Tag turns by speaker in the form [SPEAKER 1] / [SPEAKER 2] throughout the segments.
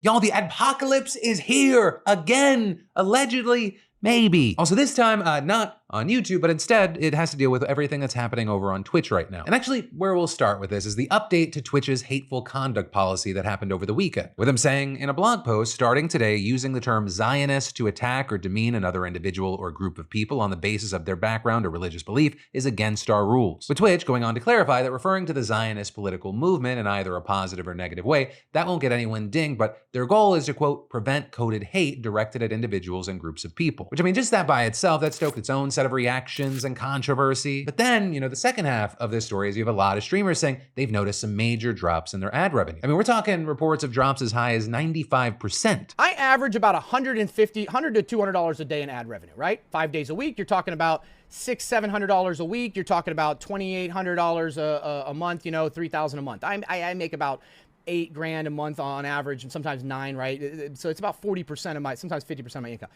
[SPEAKER 1] Y'all, the Adpocalypse is here again, allegedly. Maybe. Also this time, not on YouTube, but instead it has to deal with everything that's happening over on Twitch right now. And actually, where we'll start with this is the update to Twitch's hateful conduct policy that happened over the weekend, with them saying in a blog post starting today, using the term Zionist to attack or demean another individual or group of people on the basis of their background or religious belief is against our rules. With Twitch going on to clarify that referring to the Zionist political movement in either a positive or negative way, that won't get anyone dinged, but their goal is to, quote, prevent coded hate directed at individuals and groups of people. Which, I mean, just that by itself, that stoked its own set of reactions and controversy. But then, the second half of this story is you have a lot of streamers saying they've noticed some major drops in their ad revenue. I mean, we're talking reports of drops as high as 95%.
[SPEAKER 2] I average about $100 to $200 a day in ad revenue, right? 5 days a week, you're talking about $600-700 a week. You're talking about $2,800 a month, $3,000 a month. I make about $8,000 a month on average, and sometimes 9, right? So it's about 40% of sometimes 50% of my income.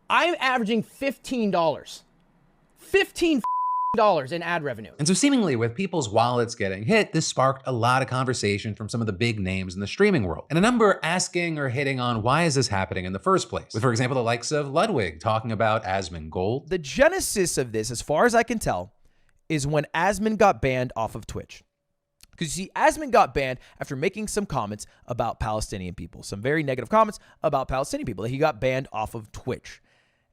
[SPEAKER 2] I'm averaging $15 in ad revenue.
[SPEAKER 1] And so seemingly with people's wallets getting hit, this sparked a lot of conversation from some of the big names in the streaming world. And a number asking or hitting on why is this happening in the first place? With, for example, the likes of Ludwig talking about Asmongold.
[SPEAKER 3] The genesis of this, as far as I can tell, is when Asmon got banned off of Twitch. Because you see, Asmon got banned after making some comments about Palestinian people, some very negative comments about Palestinian people. He got banned off of Twitch.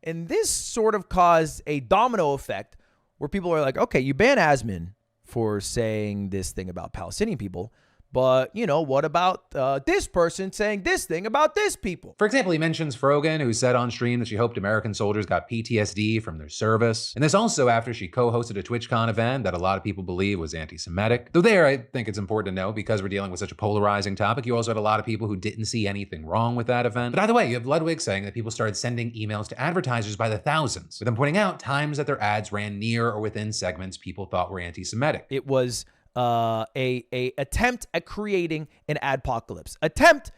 [SPEAKER 3] And this sort of caused a domino effect where people are like, okay, you ban Asmon for saying this thing about Palestinian people, but, what about this person saying this thing about this people?
[SPEAKER 1] For example, he mentions Frogan, who said on stream that she hoped American soldiers got PTSD from their service. And this also after she co-hosted a TwitchCon event that a lot of people believe was anti-Semitic. Though there, I think it's important to know, because we're dealing with such a polarizing topic, you also had a lot of people who didn't see anything wrong with that event. But either way, you have Ludwig saying that people started sending emails to advertisers by the thousands, with them pointing out times that their ads ran near or within segments people thought were anti-Semitic.
[SPEAKER 3] It was a attempt at creating an adpocalypse. Attempt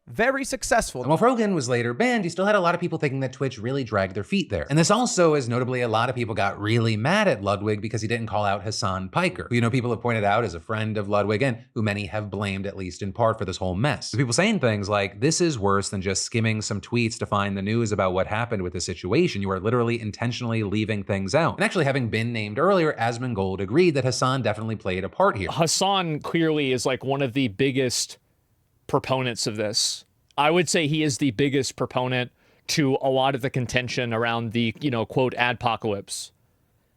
[SPEAKER 3] very successful.
[SPEAKER 1] And while Frogan was later banned, you still had a lot of people thinking that Twitch really dragged their feet there. And this also is notably a lot of people got really mad at Ludwig because he didn't call out Hasan Piker, who people have pointed out as a friend of Ludwig and who many have blamed, at least in part, for this whole mess. So people saying things like, this is worse than just skimming some tweets to find the news about what happened with the situation. You are literally intentionally leaving things out. And actually, having been named earlier, Asmongold agreed that Hasan definitely played a part here.
[SPEAKER 4] Hasan clearly is like one of the biggest proponents of this. I would say he is the biggest proponent to a lot of the contention around the, quote, adpocalypse.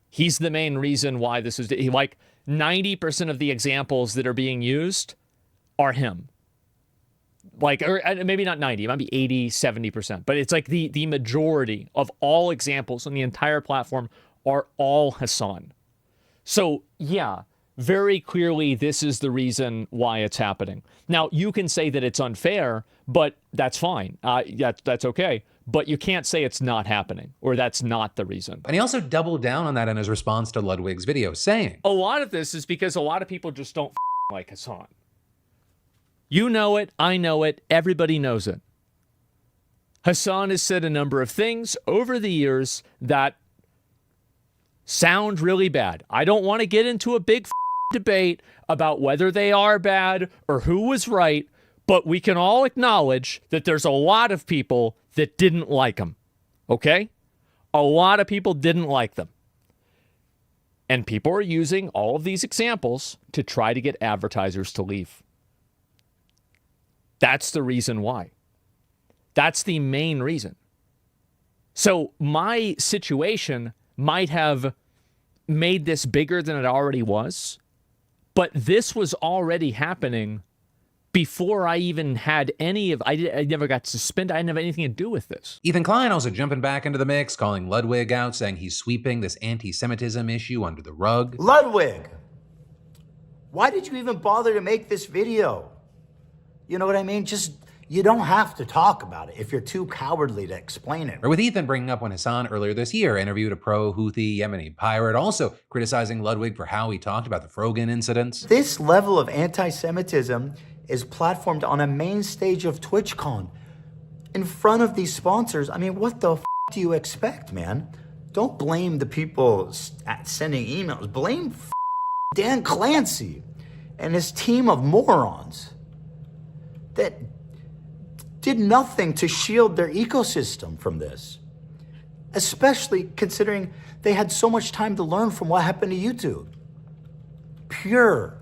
[SPEAKER 4] He's the main reason why this is, like 90% of the examples that are being used are him. Like, or maybe not 90, it might be 80, 70%, but it's like the majority of all examples on the entire platform are all Hasan. So yeah, very clearly, this is the reason why it's happening. Now, you can say that it's unfair, but that's fine. That's okay. But you can't say it's not happening, or that's not the reason.
[SPEAKER 1] And he also doubled down on that in his response to Ludwig's video, saying,
[SPEAKER 4] a lot of this is because a lot of people just don't like Hasan. You know it, I know it, everybody knows it. Hasan has said a number of things over the years that sound really bad. I don't want to get into a big debate about whether they are bad or who was right, but we can all acknowledge that there's a lot of people that didn't like him, okay? A lot of people didn't like them. And people are using all of these examples to try to get advertisers to leave. That's the reason why. That's the main reason. So my situation might have made this bigger than it already was, but this was already happening before I even had any of, I never got suspended. I didn't have anything to do with this.
[SPEAKER 1] Ethan Klein also jumping back into the mix, calling Ludwig out, saying he's sweeping this anti-Semitism issue under the rug.
[SPEAKER 5] Ludwig, why did you even bother to make this video? You know what I mean? You don't have to talk about it if you're too cowardly to explain it.
[SPEAKER 1] Or with Ethan bringing up when Hasan earlier this year interviewed a pro-Houthi Yemeni pirate, also criticizing Ludwig for how he talked about the Frogan incidents.
[SPEAKER 5] This level of anti-Semitism is platformed on a main stage of TwitchCon in front of these sponsors. I mean, what the f do you expect, man? Don't blame the people sending emails. Blame Dan Clancy and his team of morons that did nothing to shield their ecosystem from this, especially considering they had so much time to learn from what happened to YouTube. Pure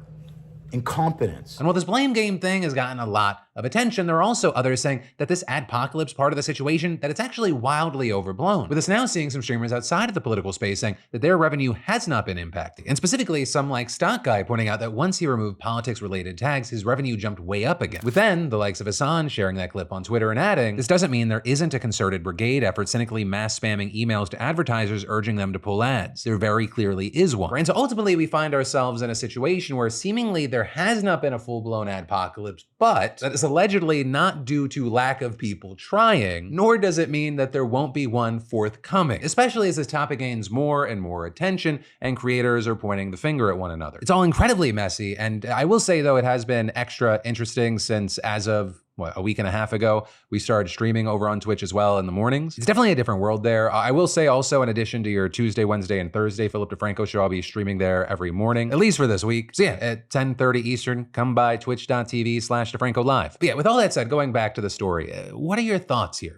[SPEAKER 5] incompetence.
[SPEAKER 1] And while this blame game thing has gotten a lot of attention, there are also others saying that this adpocalypse part of the situation, that it's actually wildly overblown. With us now seeing some streamers outside of the political space saying that their revenue has not been impacted. And specifically, some like Stock Guy pointing out that once he removed politics-related tags, his revenue jumped way up again. With then the likes of Hasan sharing that clip on Twitter and adding, this doesn't mean there isn't a concerted brigade effort cynically mass spamming emails to advertisers urging them to pull ads. There very clearly is one. And so ultimately we find ourselves in a situation where seemingly there has not been a full-blown adpocalypse, but that is allegedly not due to lack of people trying, nor does it mean that there won't be one forthcoming, especially as this topic gains more and more attention and creators are pointing the finger at one another. It's all incredibly messy, and I will say though, it has been extra interesting since as of a week and a half ago, we started streaming over on Twitch as well in the mornings. It's definitely a different world there. I will say also, in addition to your Tuesday, Wednesday, and Thursday Philip DeFranco show, I'll be streaming there every morning, at least for this week. So yeah, at 10:30 Eastern, come by twitch.tv/DeFranco Live. But yeah, with all that said, going back to the story, what are your thoughts here?